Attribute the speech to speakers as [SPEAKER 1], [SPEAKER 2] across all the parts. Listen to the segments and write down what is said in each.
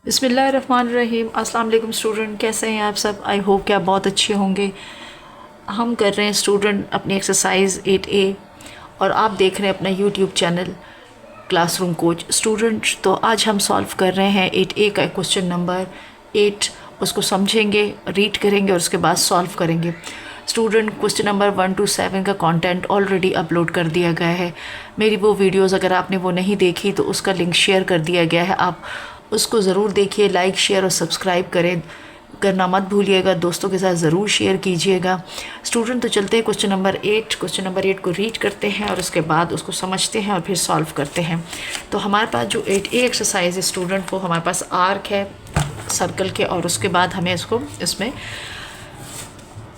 [SPEAKER 1] बिस्मिल्लाहिर्रहमानिर्रहीम। अस्सलाम वालेकुम स्टूडेंट, कैसे हैं आप सब? आई होप कि आप बहुत अच्छे होंगे। हम कर रहे हैं स्टूडेंट अपनी एक्सरसाइज 8A और आप देख रहे हैं अपना YouTube channel classroom coach student. तो आज हम सॉल्व कर रहे हैं 8A का क्वेश्चन नंबर 8। उसको समझेंगे, रीड करेंगे और उसके बाद सॉल्व करेंगे। स्टूडेंट, क्वेश्चन नंबर 1 to 7 का कंटेंट ऑलरेडी अपलोड कर दिया गया है। मेरी वो वीडियोस अगर आपने वो नहीं देखी तो उसका लिंक शेयर कर दिया गया है, आप उसको ज़रूर देखिए। लाइक, शेयर और सब्सक्राइब करना मत भूलिएगा। दोस्तों के साथ ज़रूर शेयर कीजिएगा। स्टूडेंट, तो चलते हैं क्वेश्चन नंबर 8। क्वेश्चन नंबर 8 को रीड करते हैं और उसके बाद उसको समझते हैं और फिर सॉल्व करते हैं। तो हमारे पास जो 8A एक्सरसाइज है स्टूडेंट, वो हमारे पास आर्क है सर्कल के, और उसके बाद हमें इसमें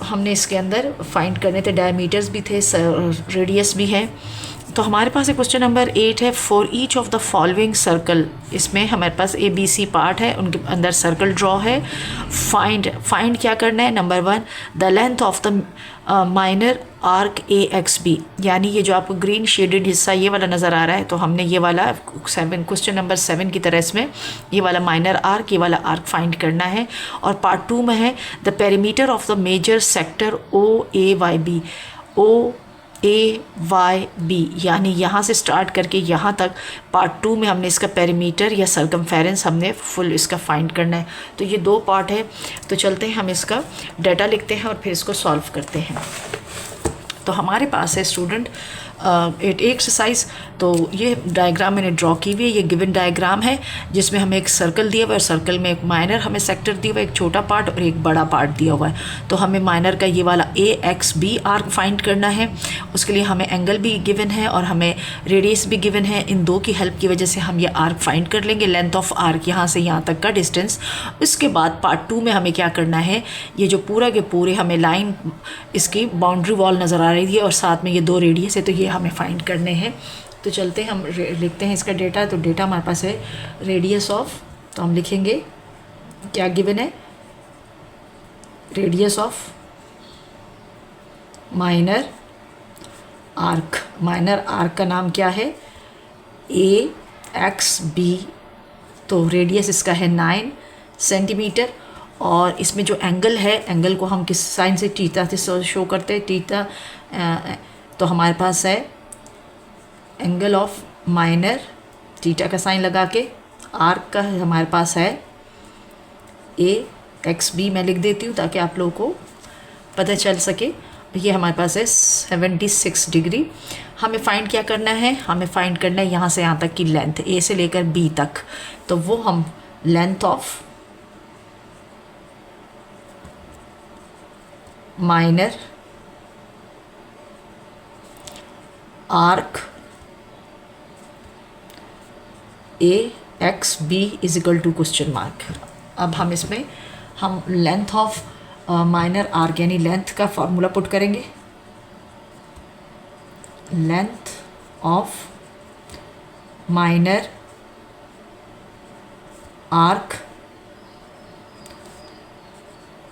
[SPEAKER 1] हमने इसके अंदर फाइंड करने थे, डायमीटर्स भी थे, रेडियस भी है। तो हमारे पास क्वेश्चन नंबर 8 है, for each of the following circle. इसमें हमारे पास ABC पार्ट है, उनके अंदर सर्कल ड्रॉ है। फाइंड क्या करना है? Number 1, the length of the minor arc AXB, यानी ये जो आपको ग्रीन शेडेड हिस्सा ये वाला नज़र आ रहा है, तो हमने ये वाला क्वेश्चन नंबर 7 की तरह इसमें ये वाला माइनर आर्क, ये वाला आर्क फाइंड करना है। और पार्ट 2 में है the perimeter of the major sector OAYB। OAYB यानी यहाँ से स्टार्ट करके यहाँ तक पार्ट 2 में हमने इसका पेरीमीटर या सरकमफेरेंस हमने फुल इसका फाइंड करना है। तो ये 2 पार्ट है। तो चलते हैं हम इसका डाटा लिखते हैं और फिर इसको सॉल्व करते हैं। तो हमारे पास है स्टूडेंट 8A एक्सरसाइज। तो ये डायग्राम मैंने ड्रॉ की हुई है। ये गिवन डायग्राम है जिसमें हमें एक सर्कल दिया हुआ है और सर्कल में एक माइनर हमें सेक्टर दिया हुआ है, एक छोटा पार्ट और एक बड़ा पार्ट दिया हुआ है। तो हमें माइनर का ये वाला AXB आर्क फाइंड करना है। उसके लिए हमें एंगल भी गिवन है और हमें रेडियस भी गिवन है। इन दो की हेल्प की वजह से हम ये आर्क फाइंड कर लेंगे, लेंथ ऑफ आर्क यहाँ से यहाँ तक का डिस्टेंस। इसके बाद पार्ट 2 में हमें क्या करना है, ये जो पूरा के पूरे हमें लाइन इसकी बाउंड्री वॉल नज़र आ रही है और साथ में ये 2 रेडियस है, तो ये हमें फाइंड करने हैं। तो चलते हैं, हम लिखते हैं इसका डेटा। तो डेटा हमारे पास है रेडियस ऑफ, तो हम लिखेंगे क्या गिवन है, radius of minor arc. Minor arc का नाम क्या है, AXB। तो रेडियस इसका है 9 सेंटीमीटर। और इसमें जो एंगल है, एंगल को हम किस साइन से, थीटा से शो करते हैं, थीटा। तो हमारे पास है एंगल ऑफ माइनर, थीटा का साइन लगा के। आर्क का हमारे पास है AXB, मैं लिख देती हूँ ताकि आप लोगों को पता चल सके। ये हमारे पास है 76 डिग्री। हमें फाइंड क्या करना है, हमें फाइंड करना है यहाँ से यहाँ तक की लेंथ, A से लेकर B तक। तो वो हम length of minor arc AXB is equal to question mark. अब हम इसमें हम लेंथ ऑफ माइनर आर्क यानी लेंथ का फॉर्मूला पुट करेंगे। Length of minor arc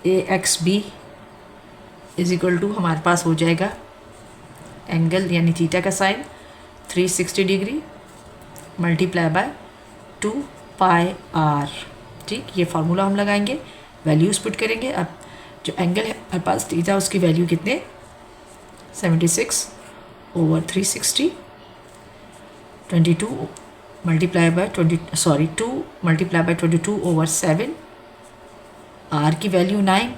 [SPEAKER 1] AXB is equal to हमारे पास हो जाएगा एंगल यानी थीटा का sine 360 degree multiply by 2 pi R. ठीक, ये फार्मूला हम लगाएंगे, वैल्यूज़ पुट करेंगे। अब जो एंगल है हमारे पास थीटा, उसकी वैल्यू कितने, 76 over 360, 22 multiply by 2 multiply by 22 over 7, R की वैल्यू 9,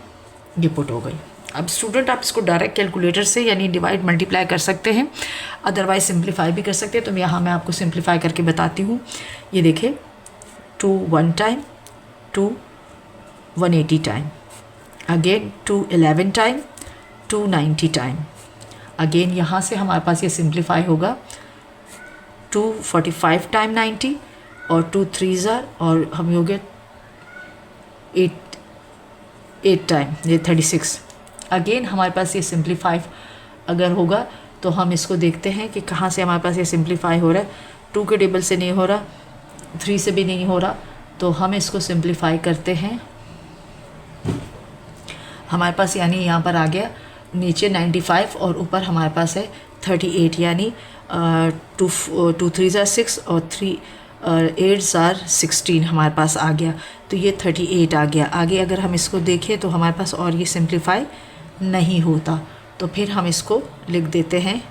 [SPEAKER 1] ये पुट हो गई। अब स्टूडेंट, आप इसको डायरेक्ट कैलकुलेटर से यानी डिवाइड मल्टीप्लाई कर सकते हैं, अदरवाइज सिंप्लीफाई भी कर सकते हैं। तो यहाँ मैं आपको सिंप्लीफाई करके बताती हूँ। ये देखिए, 2 1 time, 2 180 time, again 2 11 time, 2 90 time. Again यहाँ से हमारे पास ये सिंप्लीफाई होगा 2 45 टाइम 90 और 2 3 और हम हो गए 8 टाइम, ये 36। अगेन हमारे पास ये सिंप्लीफाई अगर होगा तो हम इसको देखते हैं कि कहाँ से हमारे पास ये सिंप्लीफाई हो रहा है। 2 के टेबल से नहीं हो रहा, 3 से भी नहीं हो रहा, तो हम इसको सिंप्लीफाई करते हैं। हमारे पास यानी यहाँ पर आ गया नीचे 95 और ऊपर हमारे पास है 38, यानी 2 3 6 और 3 8 ज़ार 16 हमारे पास आ गया, तो ये 38 आ गया। आगे अगर हम इसको देखें तो हमारे पास और ये सिंप्लीफाई नहीं होता, तो फिर हम इसको लिख देते हैं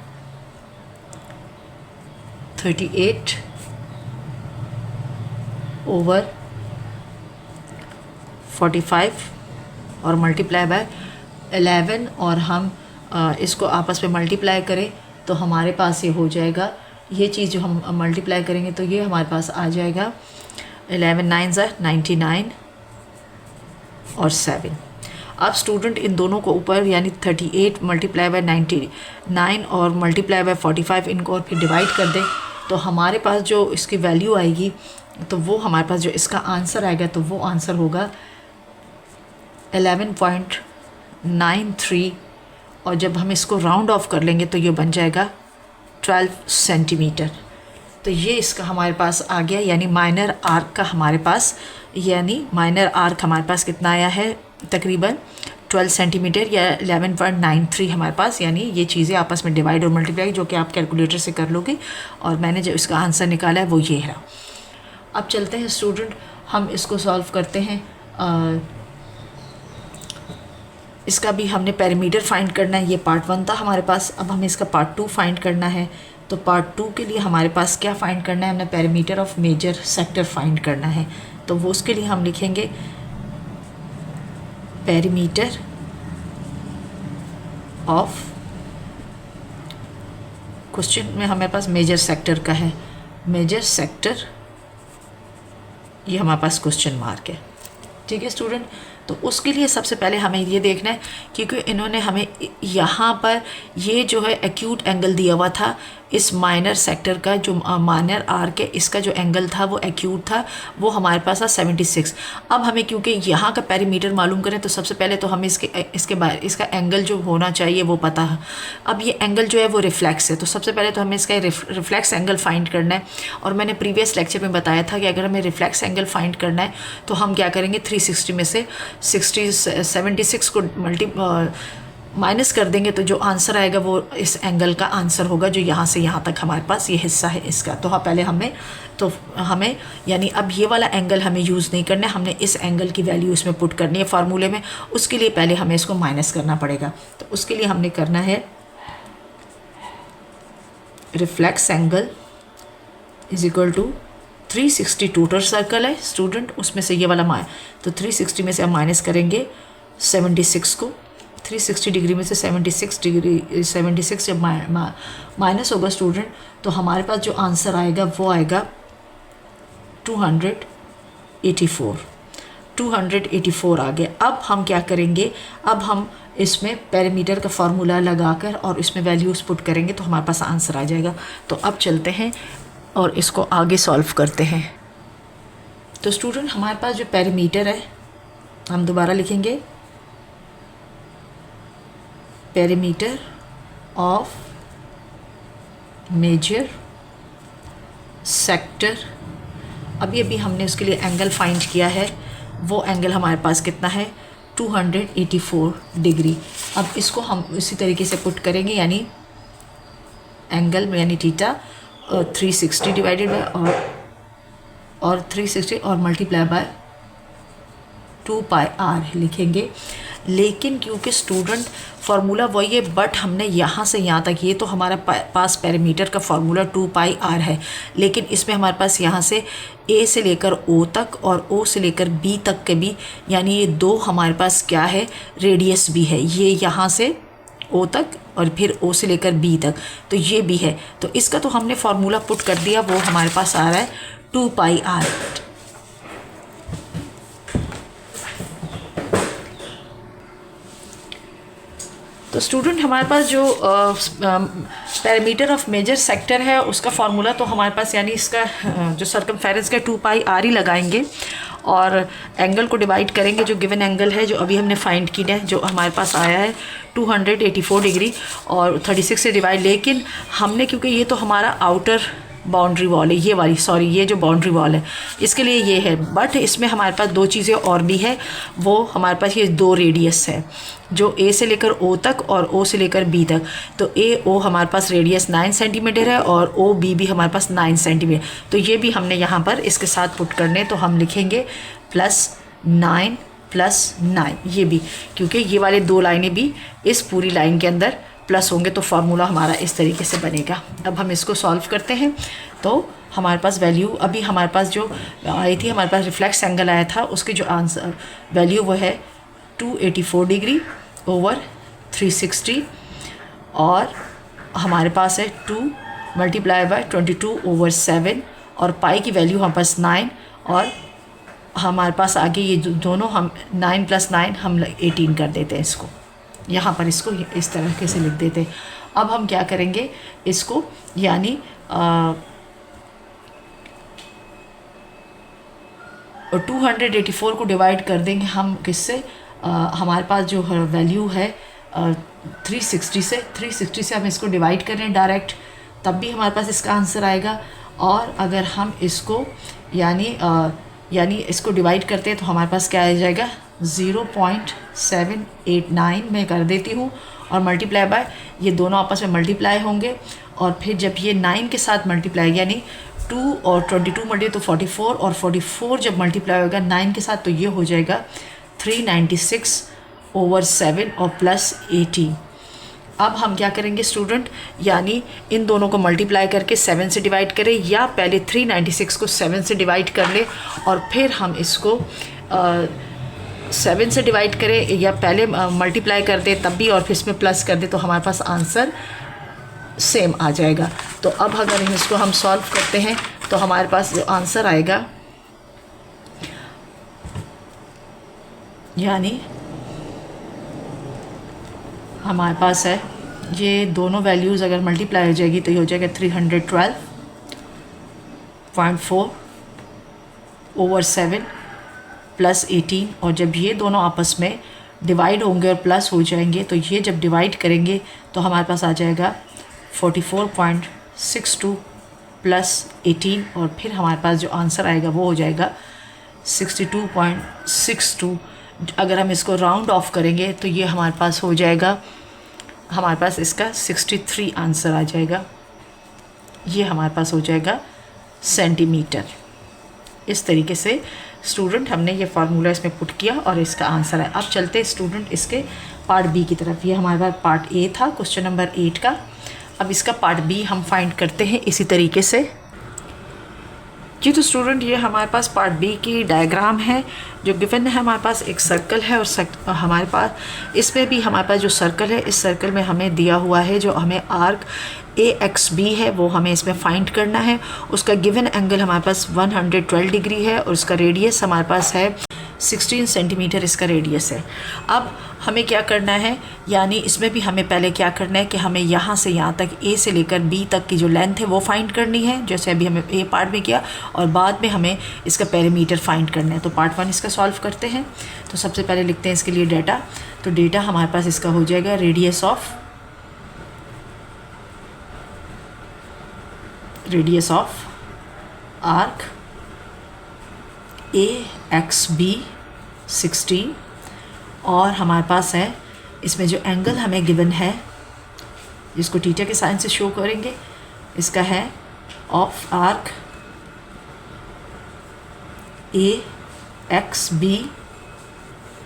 [SPEAKER 1] 38 ओवर 45 और मल्टीप्लाई बाय 11, और हम इसको आपस में मल्टीप्लाई करें तो हमारे पास ये हो जाएगा, ये चीज़ जो हम मल्टीप्लाई करेंगे तो ये हमारे पास आ जाएगा 11 9 ज़ार 99 और 7। अब स्टूडेंट इन दोनों को ऊपर यानी 38 मल्टीप्लाई बाय 99 और मल्टीप्लाई बाय 45 इनको और फिर डिवाइड कर दें, तो हमारे पास जो इसकी वैल्यू आएगी, तो वो हमारे पास जो इसका आंसर आएगा, तो वो आंसर होगा 11.93, और जब हम इसको राउंड ऑफ कर लेंगे तो ये बन जाएगा 12 सेंटीमीटर। तो ये इसका हमारे पास आ गया, यानी माइनर आर्क का हमारे पास, यानी माइनर आर्क हमारे पास कितना आया है, तकरीबन 12 सेंटीमीटर या 11.93 हमारे पास, यानी ये चीज़ें आपस में डिवाइड और मल्टीप्लाई जो कि आप कैलकुलेटर से कर लोगे, और मैंने जो इसका आंसर निकाला है वो ये है। अब चलते हैं स्टूडेंट, हम इसको सॉल्व करते हैं। इसका भी हमने पेरीमीटर फाइंड करना है, ये पार्ट 1 था हमारे पास। अब हमें इसका पार्ट 2 फाइंड करना है, तो पार्ट 2 के लिए हमारे पास क्या फ़ाइंड करना है, हमने perimeter of major sector find करना है। तो वो उसके लिए हम लिखेंगे पेरीमीटर ऑफ, क्वेश्चन में हमारे पास मेजर सेक्टर का है, मेजर सेक्टर, ये हमारे पास क्वेश्चन मार्क है। ठीक है स्टूडेंट, तो उसके लिए सबसे पहले हमें ये देखना है, क्योंकि इन्होंने हमें यहाँ पर ये जो है एक्यूट एंगल दिया हुआ था, इस माइनर सेक्टर का जो माइनर आर्क है इसका जो एंगल था वो एक्यूट था, वो हमारे पास था 76। अब हमें क्योंकि यहाँ का पेरीमीटर मालूम करें तो सबसे पहले तो हमें इसका एंगल जो होना चाहिए वो पता है। अब ये एंगल जो है वो रिफ्लेक्स है, तो सबसे पहले तो हमें इसका रिफ्लेक्स एंगल फाइंड करना है। और मैंने प्रीवियस लेक्चर में बताया था कि अगर हमें रिफ्लेक्स एंगल फाइंड करना है तो हम क्या करेंगे, 360 में से 76 को माइनस कर देंगे, तो जो आंसर आएगा वो इस एंगल का आंसर होगा, जो यहाँ से यहाँ तक हमारे पास ये हिस्सा है इसका। तो हाँ, पहले हमें यानी अब ये वाला एंगल हमें यूज़ नहीं करना है, हमने इस एंगल की वैल्यू इसमें पुट करनी है फार्मूले में। उसके लिए पहले हमें इसको माइनस करना पड़ेगा, तो उसके लिए हमने करना है reflex angle is equal to 360, total circle है स्टूडेंट, उसमें से ये वाला तो 360 में से हम माइनस करेंगे 76 को, 360 डिग्री में से 76 जब माइनस होगा स्टूडेंट, तो हमारे पास जो आंसर आएगा वो आएगा 284 आ गया। अब हम क्या करेंगे, अब हम इसमें पेरीमीटर का फार्मूला लगाकर और इसमें वैल्यूज़ पुट करेंगे तो हमारे पास आंसर आ जाएगा। तो अब चलते हैं और इसको आगे सॉल्व करते हैं। तो स्टूडेंट हमारे पास जो पेरीमीटर है, हम दोबारा लिखेंगे पेरीमीटर ऑफ मेजर सेक्टर। अभी हमने उसके लिए एंगल फाइंड किया है, वो एंगल हमारे पास कितना है, 284 डिग्री। अब इसको हम इसी तरीके से पुट करेंगे, यानी एंगल में यानी थीटा 360 डिवाइडेड बाय और 360 और मल्टीप्लाई बाय 2 पाई आर लिखेंगे। लेकिन क्योंकि स्टूडेंट फार्मूला वही है, बट हमने यहाँ से यहाँ तक, ये तो हमारा पास पेरीमीटर का फार्मूला 2 पाई आर है, लेकिन इसमें हमारे पास यहाँ से ए से लेकर ओ तक और ओ से लेकर बी तक के भी, यानी ये दो हमारे पास क्या है, रेडियस भी है, ये यहाँ से ओ तक और फिर ओ से लेकर बी तक, तो ये भी है। तो इसका तो हमने फार्मूला पुट कर दिया, वो हमारे पास आ रहा है 2 पाई आर। तो स्टूडेंट हमारे पास जो पैरामीटर ऑफ मेजर सेक्टर है उसका फार्मूला तो हमारे पास, यानी इसका जो सर्कमफेरेंस का 2 पाई आर ही लगाएंगे और एंगल को डिवाइड करेंगे, जो गिवन एंगल है जो अभी हमने फाइंड किया है, जो हमारे पास आया है 284 डिग्री और 36 से डिवाइड। लेकिन हमने क्योंकि ये तो हमारा आउटर बाउंड्री वॉल है, ये वाली, सॉरी ये जो बाउंड्री वॉल है इसके लिए ये है। बट इसमें हमारे पास दो चीज़ें और भी है, वो हमारे पास ये दो रेडियस है, जो ए से लेकर ओ तक और ओ से लेकर बी तक। तो ए ओ हमारे पास रेडियस 9 सेंटीमीटर है और ओ बी भी हमारे पास 9 सेंटीमीटर। तो ये भी हमने यहाँ पर इसके साथ पुट करने, तो हम लिखेंगे +9 + 9, ये भी, क्योंकि ये वाले दो लाइनें भी इस पूरी लाइन के अंदर प्लस होंगे, तो फार्मूला हमारा इस तरीके से बनेगा। अब हम इसको सॉल्व करते हैं। तो हमारे पास वैल्यू अभी हमारे पास जो आई थी, हमारे पास रिफ्लेक्स एंगल आया था, उसकी जो आंसर वैल्यू वो है 284 डिग्री ओवर 360, और हमारे पास है 2 × 22/7, और पाई की वैल्यू हमारे पास 9, और हमारे पास आगे ये दोनों हम 9 + 9 हम 18 कर देते हैं इसको, यहाँ पर इसको इस तरह से लिख देते हैं। अब हम क्या करेंगे इसको, यानी 284 को डिवाइड कर देंगे हम किससे, हमारे पास जो वैल्यू है 360 से हम इसको डिवाइड कर रहे हैं डायरेक्ट, तब भी हमारे पास इसका आंसर आएगा। और अगर हम इसको यानी इसको डिवाइड करते हैं तो हमारे पास क्या आ जाएगा, 0.789 मैं कर देती हूँ, और मल्टीप्लाई बाय, ये दोनों आपस में मल्टीप्लाई होंगे, और फिर जब ये 9 के साथ मल्टीप्लाई, यानी 2 और 22 मल्टी तो 44, और 44 जब मल्टीप्लाई होगा 9 के साथ तो ये हो जाएगा 396/7 और +18। अब हम क्या करेंगे स्टूडेंट, यानी इन दोनों को मल्टीप्लाई करके 7 से डिवाइड करें, या पहले 396 को 7 से डिवाइड कर लें और फिर हम इसको 7 से डिवाइड करें, या पहले मल्टीप्लाई कर दें तब भी और फिर इसमें प्लस कर दें, तो हमारे पास आंसर सेम आ जाएगा। तो अब अगर हम इसको हम सॉल्व करते हैं तो हमारे पास जो आंसर आएगा, यानी हमारे पास है ये दोनों वैल्यूज़ अगर मल्टीप्लाई हो जाएगी तो ये हो जाएगा 312.4/7 +18, और जब ये दोनों आपस में डिवाइड होंगे और प्लस हो जाएंगे तो ये जब डिवाइड करेंगे तो हमारे पास आ जाएगा 44.62 +18, और फिर हमारे पास जो आंसर आएगा वो हो जाएगा 62.62। अगर हम इसको राउंड ऑफ करेंगे तो ये हमारे पास हो जाएगा, हमारे पास इसका 63 आंसर आ जाएगा, ये हमारे पास हो जाएगा सेंटीमीटर। इस तरीके से स्टूडेंट हमने ये फार्मूला इसमें पुट किया और इसका आंसर है। अब चलते स्टूडेंट इसके पार्ट बी की तरफ। ये हमारे पास पार्ट ए था क्वेश्चन नंबर 8 का। अब इसका पार्ट बी हम फाइंड करते हैं इसी तरीके से। जी तो स्टूडेंट ये हमारे पास पार्ट बी की डायग्राम है जो गिवन है। हमारे पास एक सर्कल है और हमारे पास इसमें भी हमारे पास जो सर्कल है, इस सर्कल में हमें दिया हुआ है जो हमें आर्क AXB है वो हमें इसमें फाइंड करना है। उसका गिवन एंगल हमारे पास 112 डिग्री है और उसका रेडियस हमारे पास है 16 सेंटीमीटर इसका रेडियस है। अब हमें क्या करना है, यानी इसमें भी हमें पहले क्या करना है कि हमें यहाँ से यहाँ तक A से लेकर B तक की जो लेंथ है वो फाइंड करनी है, जैसे अभी हमें A पार्ट में किया, और बाद में हमें इसका पेरीमीटर फाइंड करना है। तो पार्ट 1 इसका सॉल्व करते हैं। तो सबसे पहले लिखते हैं इसके लिए डेटा। तो डेटा हमारे पास इसका हो जाएगा रेडियस ऑफ आर्क AXB 16, और हमारे पास है इसमें जो एंगल हमें गिवन है जिसको थीटा के साइन से शो करेंगे, इसका है ऑफ आर्क AXB,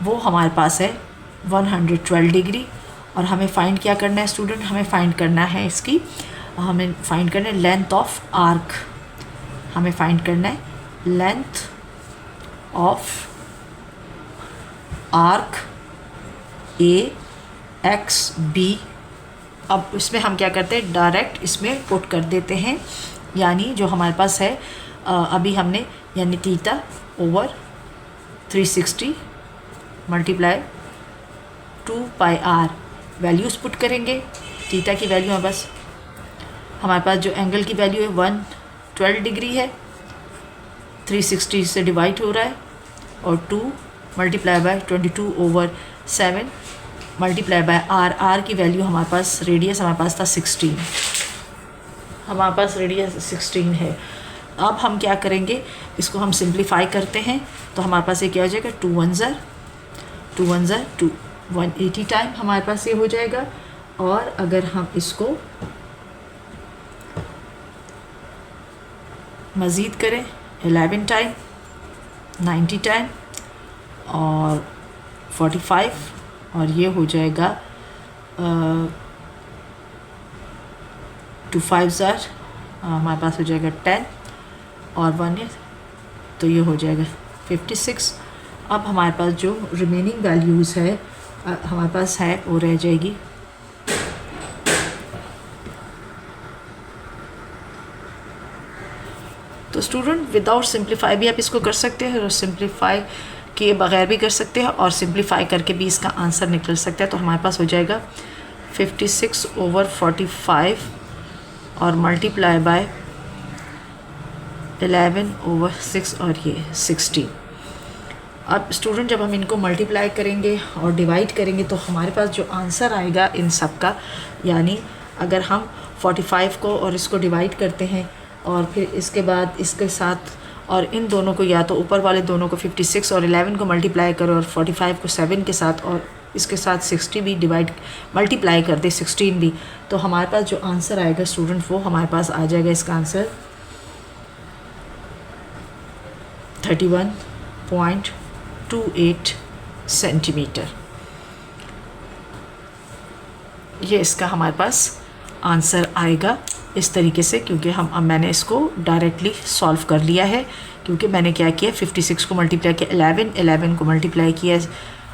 [SPEAKER 1] वो हमारे पास है 112 डिग्री। और हमें फाइंड क्या करना है स्टूडेंट, हमें फाइंड करना है लेंथ ऑफ आर्क। हमें फाइंड करना है लेंथ ऑफ आर्क AXB। अब इसमें हम क्या करते हैं, डायरेक्ट इसमें पुट कर देते हैं, यानी जो हमारे पास है अभी हमने, यानी theta over 360 multiply 2πr values put करेंगे। थीटा की वैल्यू है बस हमारे पास जो एंगल की वैल्यू है 112 डिग्री है, 360 से डिवाइड हो रहा है, और 2 multiply bye 22/7 multiply by r की वैल्यू हमारे पास, रेडियस हमारे पास था 16। हमारे पास रेडियस 16 है। अब हम क्या करेंगे, इसको हम सिंप्लीफाई करते हैं तो हमारे पास ये क्या हो जाएगा, 2 1 2 180 टाइम हमारे पास ये हो जाएगा। और अगर हम इसको मज़ीद करें 11 टाइम, 90 टाइम और 45, और ये हो जाएगा 2 5 हमारे पास हो जाएगा 10 और 1 ईयर, तो ये हो जाएगा 56। अब हमारे पास जो रिमेनिंग वैल्यूज़ है हमारे पास है वो रह जाएगी तो स्टूडेंट विदाउट सिंप्लीफाई भी आप इसको कर सकते हैं और सिंप्लीफाई किए बगैर भी कर सकते हैं और सिंप्लीफाई करके भी इसका आंसर निकल सकता है। तो हमारे पास हो जाएगा 56/45 और मल्टीप्लाई बाय 11/6 और ये 16। अब स्टूडेंट जब हम इनको मल्टीप्लाई करेंगे और डिवाइड करेंगे तो हमारे पास जो आंसर आएगा इन सब का, यानी अगर हम 45 को और इसको डिवाइड करते हैं और फिर इसके बाद इसके साथ और इन दोनों को, या तो ऊपर वाले दोनों को 56 और 11 को मल्टीप्लाई करो और 45 को 7 के साथ और इसके साथ 60 भी मल्टीप्लाई कर दे 16 भी, तो हमारे पास जो आंसर आएगा स्टूडेंट वो हमारे पास आ जाएगा, इसका आंसर 31.28 सेंटीमीटर। ये इसका हमारे पास आंसर आएगा इस तरीके से, क्योंकि अब मैंने इसको डायरेक्टली सॉल्व कर लिया है, क्योंकि मैंने क्या किया 56 को मल्टीप्लाई किया 11 को मल्टीप्लाई किया,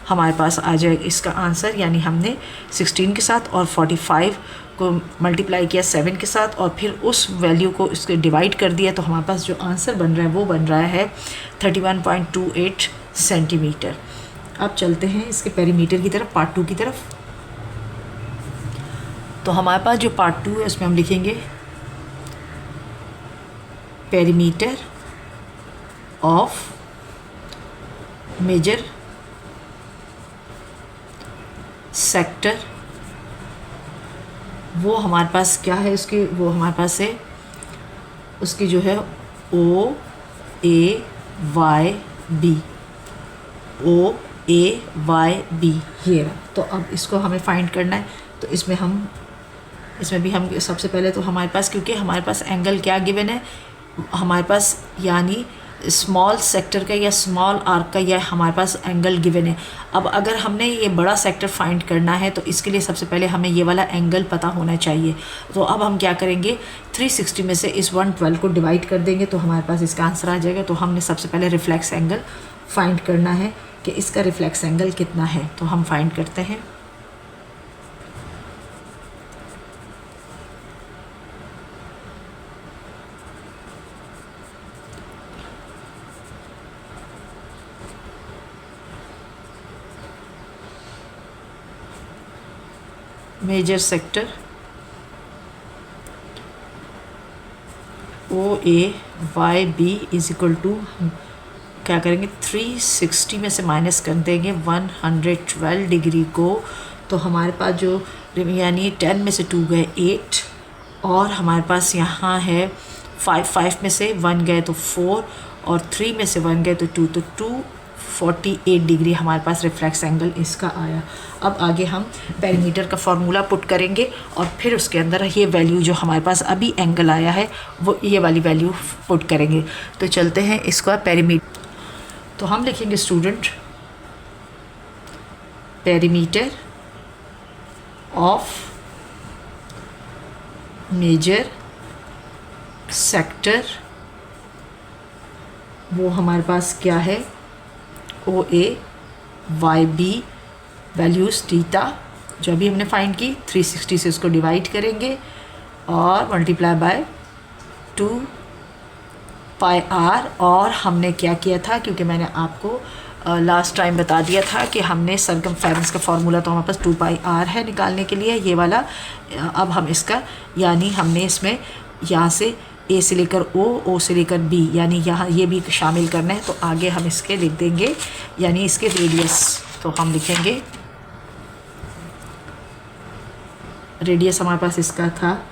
[SPEAKER 1] हमारे पास आ जाएगा इसका आंसर, यानी हमने 16 के साथ और 45 को मल्टीप्लाई किया 7 के साथ और फिर उस वैल्यू को इसके डिवाइड कर दिया, तो हमारे पास जो आंसर बन रहा है वो बन रहा है 31.28 सेंटीमीटर। अब चलते हैं इसके पेरीमीटर की तरफ, पार्ट 2 की तरफ। तो हमारे पास जो पार्ट 2 है उसमें हम लिखेंगे पेरीमीटर ऑफ मेजर सेक्टर, वो हमारे पास क्या है उसकी, वो हमारे पास है उसकी जो है OAYB, OAYB ये रहा। तो अब इसको हमें फाइंड करना है, तो इसमें भी हम सबसे पहले तो हमारे पास, क्योंकि हमारे पास एंगल क्या गिवन है हमारे पास, यानी स्मॉल सेक्टर का या स्मॉल आर्क का या हमारे पास एंगल गिवन है। अब अगर हमने ये बड़ा सेक्टर फाइंड करना है तो इसके लिए सबसे पहले हमें ये वाला एंगल पता होना चाहिए। तो अब हम क्या करेंगे, 360 में से इस 112 को डिवाइड कर देंगे तो हमारे पास इसका आंसर आ जाएगा। तो हमने सबसे पहले रिफ्लेक्स एंगल फाइंड करना है कि इसका रिफ्लेक्स एंगल कितना है, तो हम फाइंड करते हैं। Major sector OAYB is equal to, क्या करेंगे 360 में से माइनस कर देंगे 112 डिग्री को, तो हमारे पास जो यानी 10 में से 2 गए 8 और हमारे पास यहाँ है 5 में से 1 गए तो 4 और 3 में से 1 गए तो 2, तो 248 डिग्री हमारे पास रिफ्लेक्स एंगल इसका आया। अब आगे हम पेरीमीटर का फॉर्मूला पुट करेंगे और फिर उसके अंदर ये वैल्यू जो हमारे पास अभी एंगल आया है वो ये वाली वैल्यू पुट करेंगे। तो चलते हैं इसका पेरीमीटर, तो हम लिखेंगे student perimeter of major sector, वो हमारे पास क्या है OAYB वैल्यूज़ थीटा जो अभी हमने फाइंड की, 360 से उसको डिवाइड करेंगे और मल्टीप्लाई बाय 2πr। और हमने क्या किया था, क्योंकि मैंने आपको लास्ट टाइम बता दिया था कि हमने सरकमफेरेंस का फार्मूला तो हमारे पास 2πr है निकालने के लिए ये वाला। अब हम इसका यानी हमने इसमें यहाँ से A से लेकर O से लेकर B, यानी यहाँ ये भी शामिल करना है। तो आगे हम इसके लिख देंगे यानी इसके रेडियस, तो हम लिखेंगे रेडियस हमारे पास इसका था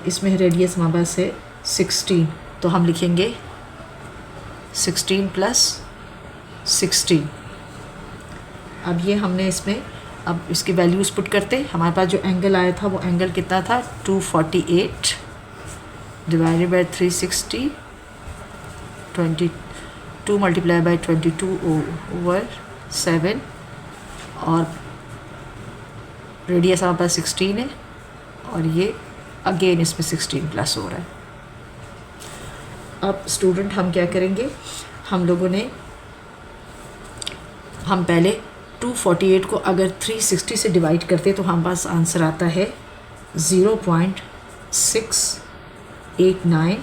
[SPEAKER 1] इसमें रेडियस हमारे पास है 16, तो हम लिखेंगे 16 प्लस 16। अब ये हमने इसमें अब इसकी वैल्यूज़ पुट करते, हमारे पास जो एंगल आया था वो एंगल कितना था 248 divided by 360, 22 multiply by 22 over 7, और रेडियस हमारे पास 16 है, और ये अगेन इसमें 16 प्लस हो रहा है। अब स्टूडेंट हम क्या करेंगे, हम लोगों ने हम पहले 248 को अगर 360 से डिवाइड करते तो हमारे पास आंसर आता है 0.689,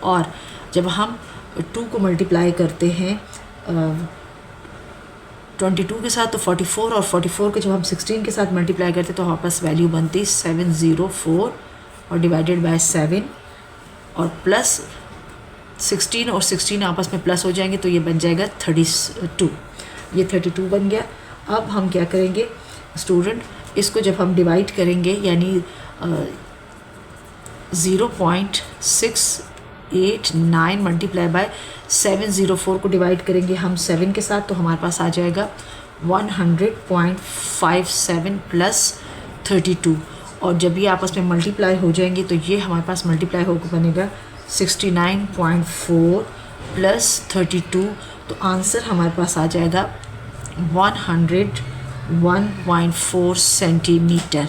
[SPEAKER 1] और जब हम 2 को मल्टीप्लाई करते हैं 22 के साथ तो 44, और 44 को जब हम 16 के साथ मल्टीप्लाई करते तो हमारे पास वैल्यू बनती 704, और डिवाइडेड बाय 7, और प्लस 16 और 16 आपस में प्लस हो जाएंगे तो ये बन जाएगा 32, ये 32 बन गया। अब हम क्या करेंगे स्टूडेंट, इसको जब हम डिवाइड करेंगे यानी 0.689 मल्टीप्लाई बाय 704 को डिवाइड करेंगे हम 7 के साथ तो हमारे पास आ जाएगा 100.57 प्लस 32, और जब ये आपस में मल्टीप्लाई हो जाएंगे तो ये हमारे पास मल्टीप्लाई होकर बनेगा 69.4 प्लस 32, तो आंसर हमारे पास आ जाएगा 101.4 सेंटीमीटर।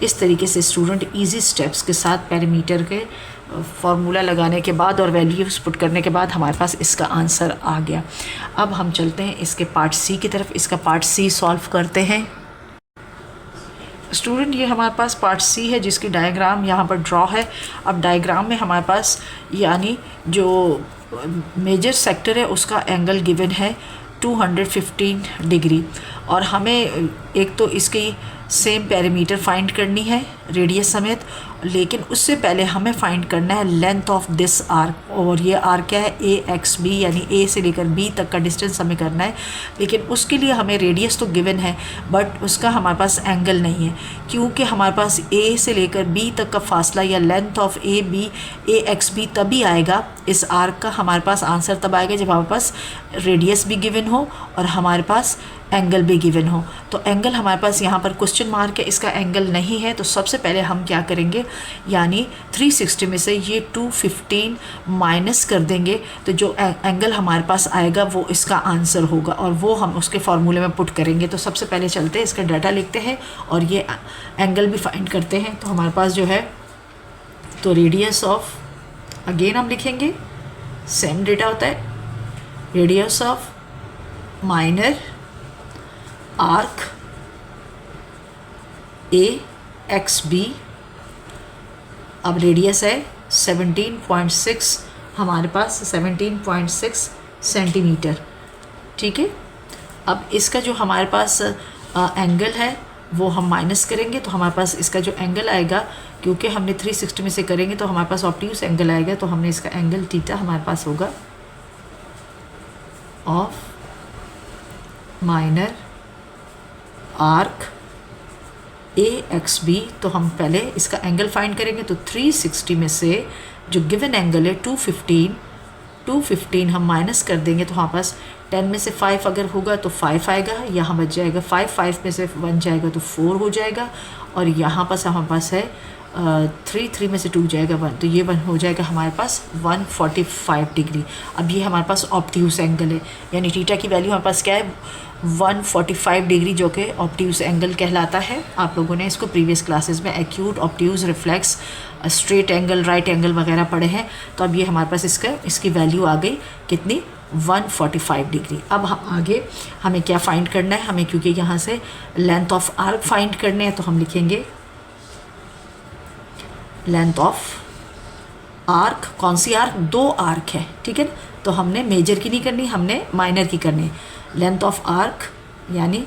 [SPEAKER 1] इस तरीके से स्टूडेंट इजी स्टेप्स के साथ पेरीमीटर के फार्मूला लगाने के बाद और वैल्यूज पुट करने के बाद हमारे पास इसका आंसर आ गया। अब हम चलते हैं इसके पार्ट सी की तरफ, इसका पार्ट सी सॉल्व करते हैं। स्टूडेंट ये हमारे पास पार्ट सी है जिसकी डायग्राम यहाँ पर ड्रॉ है। अब डायग्राम में हमारे पास यानी जो मेजर सेक्टर है उसका एंगल गिवन है 215 डिग्री, और हमें एक तो इसकी सेम पैरामीटर फाइंड करनी है रेडियस समेत, लेकिन उससे पहले हमें फाइंड करना है लेंथ ऑफ दिस आर्क, और ये आर्क क्या है AXB, यानी A से लेकर B तक का डिस्टेंस हमें करना है। लेकिन उसके लिए हमें रेडियस तो गिवन है बट उसका हमारे पास एंगल नहीं है, क्योंकि हमारे पास A से लेकर B तक का फासला या लेंथ ऑफ AXB तभी आएगा, इस आर्क का हमारे पास आंसर तब आएगा जब हमारे पास रेडियस भी गिवन हो और हमारे पास एंगल भी गिवन हो। तो एंगल हमारे पास यहाँ पर क्वेश्चन मार्क है, इसका एंगल नहीं है, तो सबसे पहले हम क्या करेंगे यानी 360 में से ये 215 माइनस कर देंगे, तो जो एंगल हमारे पास आएगा वो इसका आंसर होगा, और वो हम उसके फार्मूले में पुट करेंगे। तो सबसे पहले चलते हैं इसका डाटा लिखते हैं और ये एंगल भी फाइंड करते हैं। तो हमारे पास जो है तो रेडियस ऑफ, अगेन हम लिखेंगे सेम डेटा होता है, radius of minor arc AXB, अब रेडियस है 17.6, हमारे पास 17.6 सेंटीमीटर, ठीक है। अब इसका जो हमारे पास एंगल है वो हम माइनस करेंगे, तो हमारे पास इसका जो एंगल आएगा, क्योंकि हमने 360 में से करेंगे तो हमारे पास ऑब्ट्यूज एंगल आएगा, तो हमने इसका एंगल थीटा हमारे पास होगा ऑफ माइनर आर्क AXB। तो हम पहले इसका एंगल फाइंड करेंगे, तो 360 में से जो गिवन एंगल है 215 हम माइनस कर देंगे, तो हमारे पास 10 में से 5 अगर होगा तो 5 आएगा, यहाँ बच जाएगा 5 में से 1 जाएगा तो 4 हो जाएगा, और यहाँ पास हमारे पास है 3 में से 2 जाएगा 1, तो ये 1 हो जाएगा हमारे पास 145 डिग्री। अब ये हमारे पास ऑब्ट्यूज एंगल है, यानी थीटा की वैल्यू हमारे पास क्या है 145 डिग्री, जो कि ऑब्ट्यूज एंगल कहलाता है। आप लोगों ने इसको प्रीवियस क्लासेस में acute, obtuse, reflex, straight angle, right angle वगैरह पढ़े हैं। तो अब ये हमारे पास इसकी वैल्यू आ गई कितनी 145 डिग्री। अब हम आगे हमें क्या फाइंड करना है, हमें क्योंकि यहाँ से लेंथ ऑफ आर्क फाइंड करने हैं, तो हम लिखेंगे लेंथ ऑफ आर्क, कौन सी आर्क, 2 आर्क है, ठीक है ना, तो हमने मेजर की नहीं करनी, हमने माइनर की करनी है। लेंथ ऑफ आर्क यानी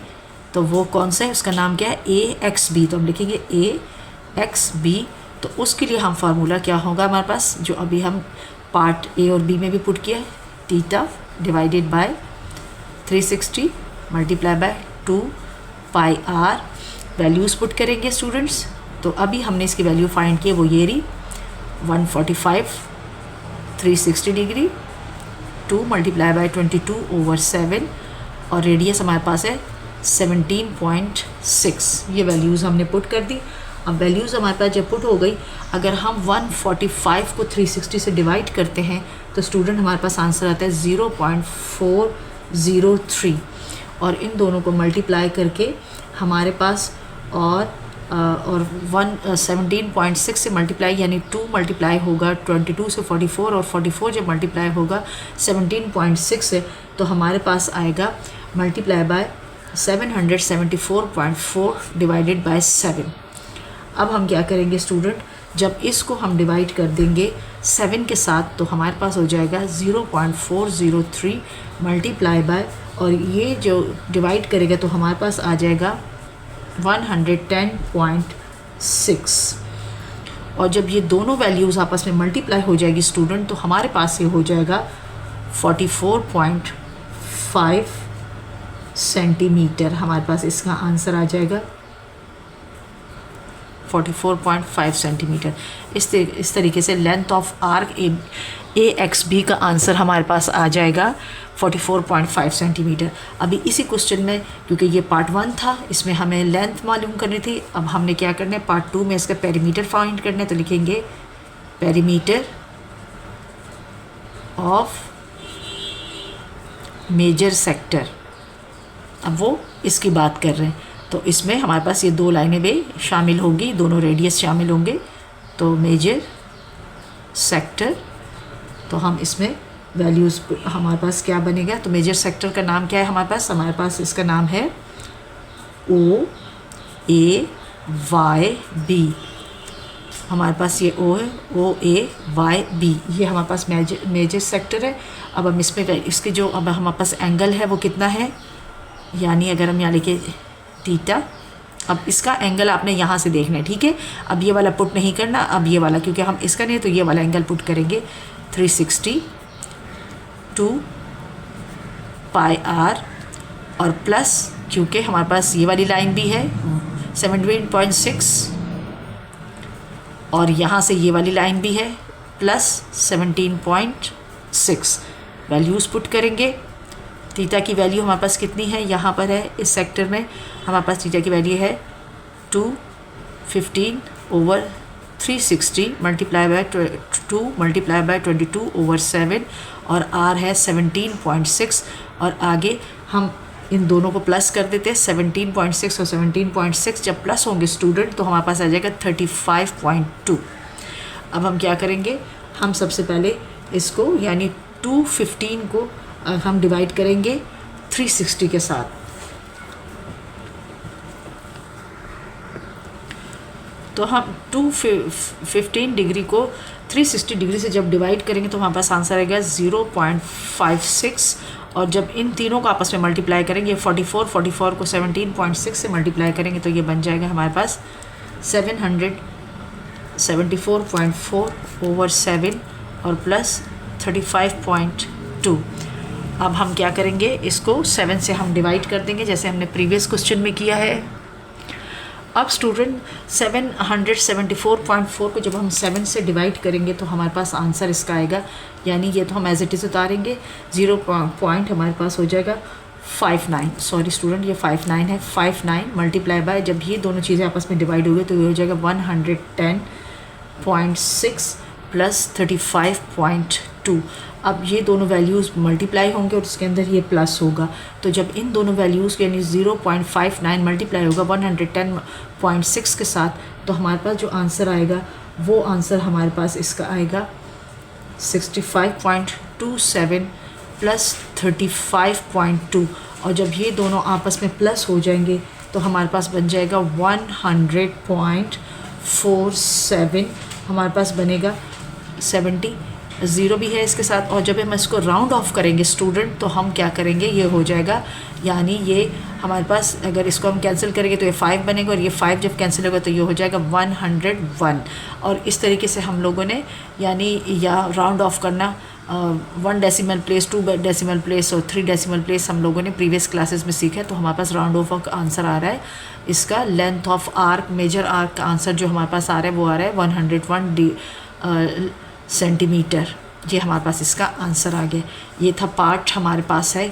[SPEAKER 1] तो वो कौन सा है, उसका नाम क्या है AXB, तो हम लिखेंगे AXB। तो उसके लिए हम फार्मूला क्या होगा हमारे पास, जो अभी हम पार्ट A और B में भी पुट किया है, theta divided by 360 multiply by 2 pi r, values put करेंगे स्टूडेंट्स। तो अभी हमने इसकी वैल्यू फाइंड की, वो ये रही 145 360 डिग्री 2 मल्टीप्लाई बाई 22/7 और रेडियस हमारे पास है 17.6। ये वैल्यूज़ हमने पुट कर दी। अब वैल्यूज़ हमारे पास जब पुट हो गई, अगर हम 145 को 360 से डिवाइड करते हैं तो स्टूडेंट हमारे पास आंसर आता है 0.403 और इन दोनों को मल्टीप्लाई करके हमारे पास और 17.6 से मल्टीप्लाई यानी 2 मल्टीप्लाई होगा 22 से 44 और 44 जब मल्टीप्लाई होगा 17.6 से तो हमारे पास आएगा मल्टीप्लाई बाय 774.4 डिवाइडेड बाय 7। अब हम क्या करेंगे स्टूडेंट, जब इसको हम डिवाइड कर देंगे 7 के साथ तो हमारे पास हो जाएगा 0.403 मल्टीप्लाई बाय, और ये जो डिवाइड करेगा तो हमारे पास आ जाएगा 110.6। और जब ये दोनों वैल्यूज़ आपस में मल्टीप्लाई हो जाएगी स्टूडेंट तो हमारे पास ये हो जाएगा 44.5 सेंटीमीटर। हमारे पास इसका आंसर आ जाएगा 44.5 सेंटीमीटर। इस तरीके से लेंथ ऑफ आर्क AXB का आंसर हमारे पास आ जाएगा 44.5 सेंटीमीटर। अभी इसी क्वेश्चन में, क्योंकि ये पार्ट 1 था, इसमें हमें लेंथ मालूम करनी थी, अब हमने क्या करना है पार्ट 2 में इसका पेरीमीटर फाइंड करना है। तो लिखेंगे पेरीमीटर ऑफ मेजर सेक्टर। अब वो इसकी बात कर रहे हैं तो इसमें हमारे पास ये दो लाइनें भी शामिल होंगी, दोनों रेडियस शामिल होंगे। तो मेजर सेक्टर, तो हम इसमें वैल्यूज़ हमारे पास क्या बनेगा, तो मेजर सेक्टर का नाम क्या है हमारे पास इसका नाम है OAYB। हमारे पास ये O है, OAYB, ये हमारे पास मेजर सेक्टर है। अब हम इसमें इसके जो अब हमारे पास एंगल है वो कितना है, यानी अगर हम यहाँ लिखे थीटा, अब इसका एंगल आपने यहाँ से देखना है, ठीक है। अब ये वाला पुट नहीं करना, अब ये वाला, क्योंकि हम इसका नहीं तो ये वाला एंगल पुट करेंगे 360 2 पाई आर और प्लस, क्योंकि हमारे पास ये वाली लाइन भी है 17.6 और यहाँ से ये वाली लाइन भी है प्लस 17.6। वैल्यूज़ पुट करेंगे। थीटा की वैल्यू हमारे पास कितनी है, यहाँ पर है इस सेक्टर में हमारे पास थीटा की वैल्यू है 215/360 मल्टीप्लाई बाय 2 मल्टीप्लाई बाय 22/7 और आर है 17.6। और आगे हम इन दोनों को प्लस कर देते हैं, 17.6 और 17.6 जब प्लस होंगे स्टूडेंट तो हमारे पास आ जाएगा 35.2। अब हम क्या करेंगे, हम सबसे पहले इसको यानी 215 को हम डिवाइड करेंगे 360 के साथ। तो हम 215 डिग्री को 360 डिग्री से जब डिवाइड करेंगे तो हमारे पास आंसर आएगा 0.56। और जब इन तीनों को आपस में मल्टीप्लाई करेंगे 44 को 17.6 से मल्टीप्लाई करेंगे तो ये बन जाएगा हमारे पास 774.4/7 और प्लस 35.2। अब हम क्या करेंगे, इसको 7 से हम डिवाइड कर देंगे जैसे हमने प्रीवियस क्वेश्चन में किया है। अब स्टूडेंट 774.4 को जब हम 7 से डिवाइड करेंगे तो हमारे पास आंसर इसका आएगा, यानी ये तो हम एज इट इज़ उतारेंगे, 0 पॉइंट हमारे पास हो जाएगा 59। सॉरी स्टूडेंट, ये 59 है। 59 मल्टीप्लाई बाय, जब ये दोनों चीज़ें आपस में डिवाइड हो गई तो ये हो जाएगा 110.6 प्लस 35.2। अब ये दोनों वैल्यूज़ मल्टीप्लाई होंगे और उसके अंदर ये प्लस होगा, तो जब इन दोनों वैल्यूज़ के यानी 0.59 मल्टीप्लाई होगा 110.6 के साथ तो हमारे पास जो आंसर आएगा वो आंसर हमारे पास इसका आएगा 65.27 प्लस 35.2। और जब ये दोनों आपस में प्लस हो जाएंगे तो हमारे पास बन जाएगा 100.47। हमारे पास बनेगा 70, ज़ीरो भी है इसके साथ। और जब हम इसको राउंड ऑफ करेंगे स्टूडेंट तो हम क्या करेंगे, ये हो जाएगा, यानी ये हमारे पास अगर इसको हम कैंसिल करेंगे तो ये 5 बनेगा और ये 5 जब कैंसिल होगा तो ये हो जाएगा 101। और इस तरीके से हम लोगों ने यानी या राउंड ऑफ करना 1 डेसिमल प्लेस, 2 डेसिमल प्लेस और 3 डेसिमल प्लेस हम लोगों ने प्रीवियस क्लासेस में सीखा है। तो हमारे पास राउंड ऑफ का आंसर आ रहा है इसका length of arc, major arc का आंसर जो हमारे पास आ रहा है वो आ रहा है 101 सेंटीमीटर। ये हमारे पास इसका आंसर आ गया। ये था पार्ट हमारे पास है